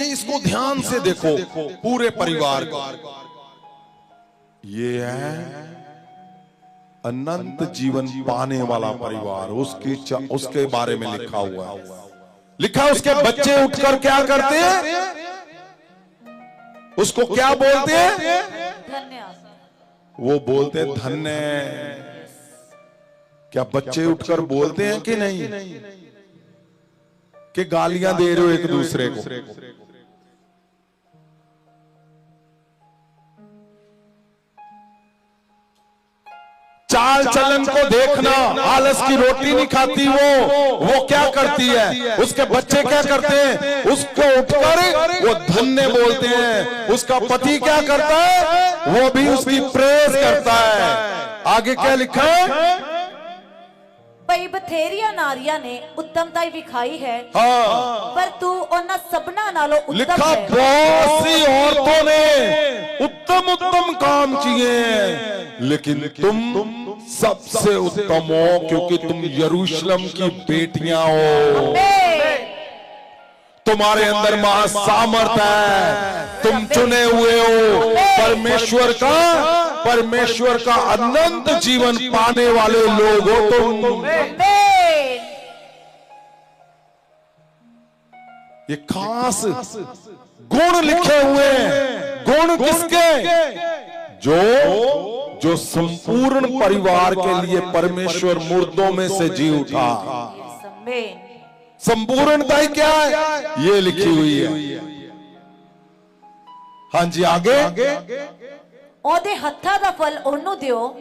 ये इसको ध्यान से देखो, पूरे परिवार को। ये है अनंत जीवन पाने वाला परिवार, उसके बारे में लिखा हुआ है। लिखा उसके बच्चे उठकर क्या करते हैं, उसको क्या बोलते हैं? धन्य। वो बोलते हैं धन्य। क्या बच्चे उठकर बोलते हैं कि नहीं, कि गालियां दे रहे हो एक दूसरे को? चाल चलन को देखना, आलस की रोटी नहीं खाती वो क्या करती है, उसके बच्चे क्या करते हैं, उसको उठकर वो धन्य बोलते हैं। उसका पति क्या करता है, वो भी उसकी प्रेज करता है। आगे क्या लिखा है? कई बथेरिया नारिया ने उत्तमता ही विखाई है, हाँ, पर तू उन्ना सबना नालों उत्तम लिखा है। बहुत सी औरतों ने उत्तम उत्तम काम किए हैं, लेकिन तुम सबसे उत्तम हो, क्योंकि तुम यरूशलेम की बेटियां हो। तुम्हारे अंदर महासामर्थ है, तुम चुने हुए हो परमेश्वर का अनंत जीवन पाने वाले लोग हो तुम। ये खास गुण लिखे हुए हैं। गुण किसके? जो संपूर्ण परिवार के लिए परमेश्वर मुर्दों में से जी उठा। संपूर्णता ही क्या है, ये लिखी हुई है। हाँ जी, आगे। ओदे हत्था दा फल ओनू दियो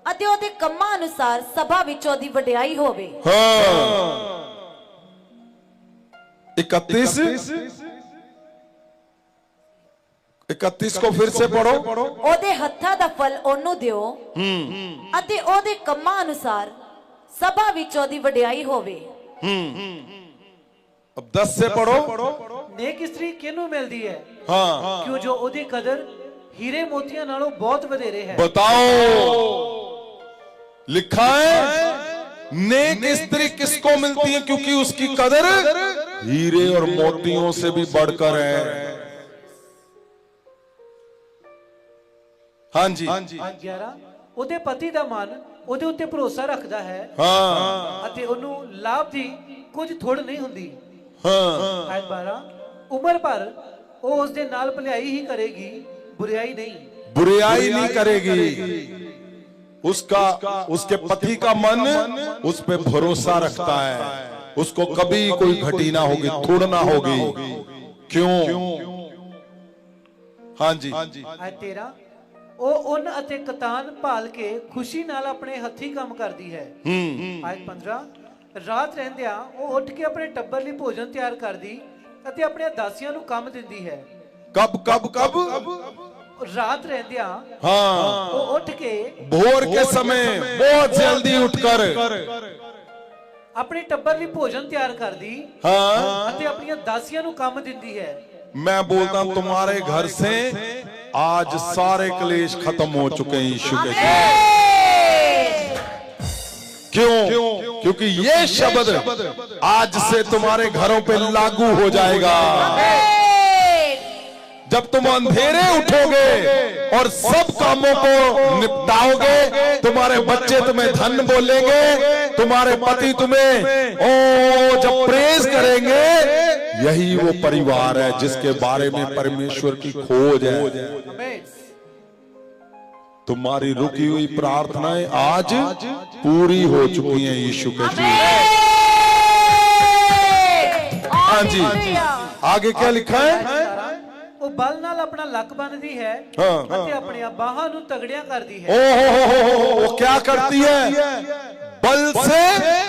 अते ओदे कम्मां अनुसार सभा विच ओदी वडियाई होवे। हाँ, 31 को फिर से पढ़ो। ओदे हत्था दा फल ओनू दियो अते ओदे कम्मां अनुसार सभा विच ओदी वडियाई होवे। अब 10 से पढ़ो। नेक स्त्री किनु मिलदी है, हाँ, क्यों जो ओदी कदर हीरे मोतियां नालों बहुत वधेरे है। बताओ, लिखा है नेक स्त्री किसको मिलती है, क्योंकि उसकी कदर हीरे और मोतियों से भी बढ़कर है। हाँ जी। 11 ओदे पति दा मन ओदे उत्ते भरोसा रखदा है, हाँ, अते ओनू लाभ दी कुछ थोड़ नहीं हुंदी। हाँ, आयत 12 उम्र भर वो उसदे नाल भलाई ही करेगी, बुराई नहीं करेगी। उसके पति का मन उस पे भरोसा रखता है, उसको कभी कोई घटी ना होगी, थोड़ ना होगी। क्यों? हाँ जी। आयत 13 ओ उन अते कतान भाल के खुशी नाल अपने हथी काम करदी है। आयत 15 रात रहंदिया वो उठ के अपने टब्बर ਲਈ भोजन तैयार करदी अते अपने दासियां ਨੂੰ ਕੰਮ ਦਿੰਦੀ है। कब रात रहंदिया, हाँ, वो उठ के भोर के समय बहुत जल्दी उठकर अपने टब्बर ਲਈ भोजन तैयार करदी, हाँ, अते अपनी दासियां ਨੂੰ ਕੰਮ ਦਿੰਦੀ है। मैं बोलता हूं तुम्हारे घर से आज सारे क्लेश खत्म हो चुके हैं यीशु के नाम। क्यों? क्योंकि ये शब्द आज से तुम्हारे घरों पे लागू हो जाएगा। जब तुम अंधेरे उठोगे और सब कामों को निपटाओगे, तुम्हारे बच्चे तुम्हें धन बोलेंगे, तुम्हारे पति तुम्हें जब प्रेज करेंगे, यही वो परिवार है जिसके बारे में परमेश्वर की खोज है। तुम्हारी रुकी हुई प्रार्थनाएं आज पूरी हो चुकी हैं यीशु के जी। हाँ जी, आगे क्या लिखा है? वो बल नाल अपना लक बनदी है, हाँ, अते अपनी बाहां नू तगड़ियां करदी है। वो क्या करती है? बल से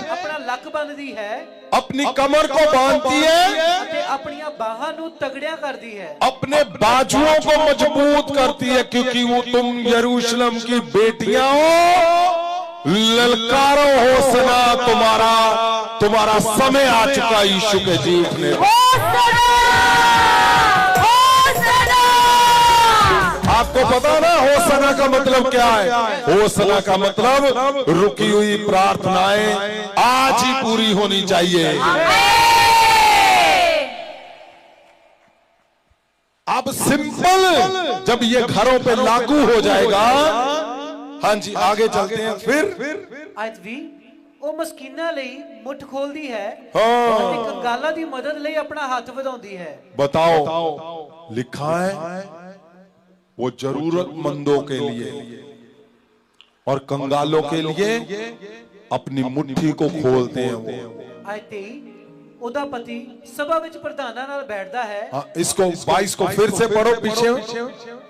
अपना लक बनदी है, अपनी कमर को बांधती है, अते अपनी बाहां नू तगड़ियां करदी है, अपने बाजुओं को मजबूत करती है, क्योंकि वो तुम यरूशलेम की बेटियां हो। ललकारो होसना, तुम्हारा समय आ चुका यीशु के जी उठने। आपको पता ना होसना का मतलब क्या है? होसना का मतलब रुकी हुई प्रार्थनाएं आज ही पूरी होनी चाहिए। अब सिंपल जब ये घरों पे लागू हो जाएगा, हाँ जी आगे चलते हैं। फिर ਆਇਤ ਵੀ ਉਹ ਮਸਕੀਨਾਂ ਲਈ ਮੁੱਠ ਖੋਲਦੀ ਹੈ हाँ ਅਤੇ ਕੰਗਾਲਾਂ ਦੀ ਮਦਦ ਲਈ ਆਪਣਾ ਹੱਥ ਵਧਾਉਂਦੀ ਹੈ। बताओ, लिखा है वो जरूरतमंदों के लिए और कंगालों के लिए अपनी मुट्ठी को खोलते हैं वो। ਆਇਤ 23 ਉਹਦਾ ਪਤੀ ਸਭਾ ਵਿੱਚ ਪ੍ਰਧਾਨਾਂ ਨਾਲ ਬੈਠਦਾ ਹੈ। हाँ, इसको 22 को फिर से पढ़ो पीछे।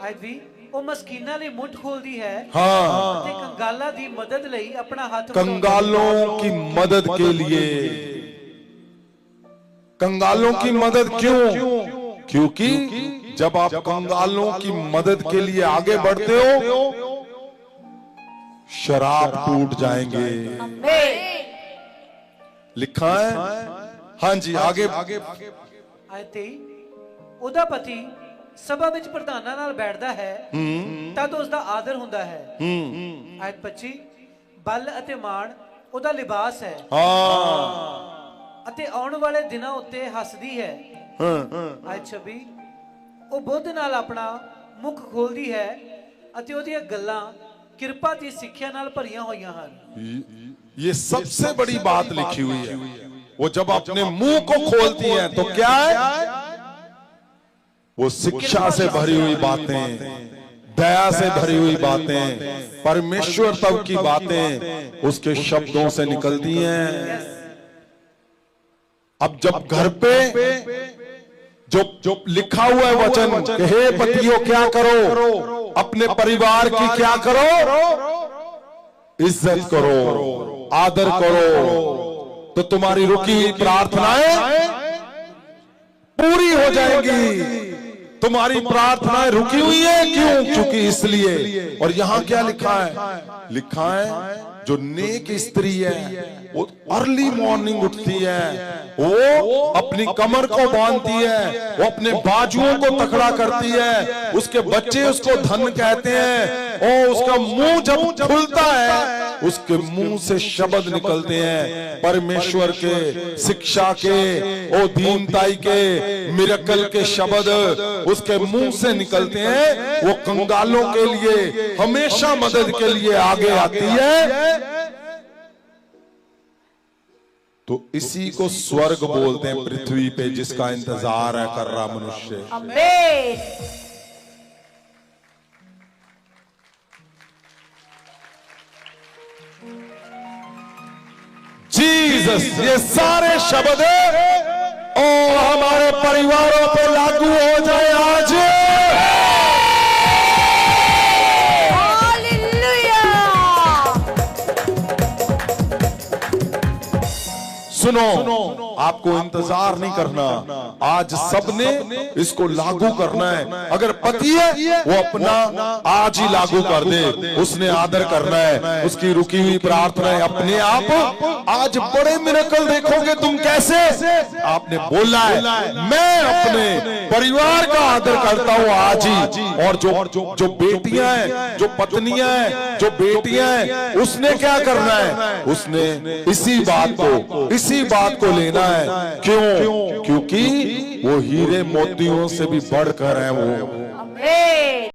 ਆਇਤ ਵੀ ਉਹ ਮਸਕੀਨਾਂ ਲਈ ਮੁੱਠ ਖੋਲਦੀ ਹੈ हाँ, ਅਤੇ ਕੰਗਾਲਾਂ ਦੀ ਮਦਦ ਲਈ ਆਪਣਾ ਹੱਥ ਵਧਾਉਂਦੀ ਹੈ। कंगालों की मदद के लिए। कंगालों की मदद क्यों? क्योंकि जब आप कंगालों की मदद के लिए आगे बढ़ते हो, शराब टूट जाएंगे। लिखा है, हाँ जी आगे। ਆਇਤ 23 ਉਹਦਾ ਪਤੀ ਸਭਾ ਵਿੱਚ ਪ੍ਰਧਾਨਾਂ ਨਾਲ ਬੈਠਦਾ ਹੈ ਤਦ ਉਸ ਦਾ ਆਦਰ ਹੁੰਦਾ ਹੈ। ਆਇਤ 25 ਬਲ ਅਤੇ ਮਾਣ ਉਹਦਾ ਲਿਬਾਸ ਹੈ हाँ, ਅਤੇ ਆਉਣ ਵਾਲੇ ਦਿਨਾਂ ਉੱਤੇ ਹੱਸਦੀ ਹੈ। ਆਇਤ 26 ਉਹ ਬੁੱਧ ਨਾਲ ਆਪਣਾ ਮੁਖ ਖੋਲਦੀ ਹੈ ਅਤੇ ਉਹਦੀਆਂ ਗੱਲਾਂ ਕਿਰਪਾ ਦੀ ਸਿੱਖਿਆ ਨਾਲ ਭਰੀਆਂ ਹੋਈਆਂ ਹਨ। ये सबसे बड़ी बात लिखी हुई है। वो जब अपने मुंह को खोलती हैं तो क्या है? वो शिक्षा से भरी हुई बातें, दया से भरी हुई बातें, परमेश्वर तक की बातें उसके शब्दों से निकलती हैं। अब जब घर पे जो लिखा हुआ है वचन कि हे पतियों क्या करो, अपने परिवार की क्या करो, इज्जत करो, आदर करो, तो तुम्हारी रुकी हुई प्रार्थनाएं पूरी हो जाएंगी। तुम्हारी प्रार्थनाएं रुकी हुई है क्यों? क्योंकि इसलिए। और यहां क्या लिखा है? लिखा है जो नेक स्त्री है वो अर्ली मॉर्निंग उठती है, वो अपनी कमर को बांधती है, वो अपने बाजुओं को तकड़ा करती है, उसके बच्चे उसको धन कहते हैं, और उसका मुंह जब खुलता है उसके मुंह से शब्द निकलते हैं परमेश्वर के, शिक्षा के, ओ दीनताई के, मिरेकल के शब्द उसके मुंह से निकलते हैं। वो कंगालों के लिए हमेशा मदद के लिए आगे आती है। तो इसी को स्वर्ग बोलते हैं पृथ्वी पे, जिसका इंतजार है कर रहा मनुष्य। आमीन। जीसस, ये सारे शब्द और हमारे परिवारों पे लागू हो जाए आज। हालेलुया। सुनो, आपको इंतजार नहीं करना, आज सबने इसको लागू करना है। अगर पति है वो अपना आज ही लागू कर दे, उसने आदर करना है, उसकी रुकी हुई प्रार्थनाएं अपने आप। आज बड़े मिरेकल देखोगे तुम। कैसे? आपने बोला है मैं अपने परिवार का आदर करता हूं आज ही। और जो बेटियां हैं, जो पत्नियां हैं, जो बेटियां हैं, उसने क्या करना है? उसने इसी बात को लेना है। क्यों? क्योंकि वो हीरे मोतियों से भी बढ़कर है वो। आमीन।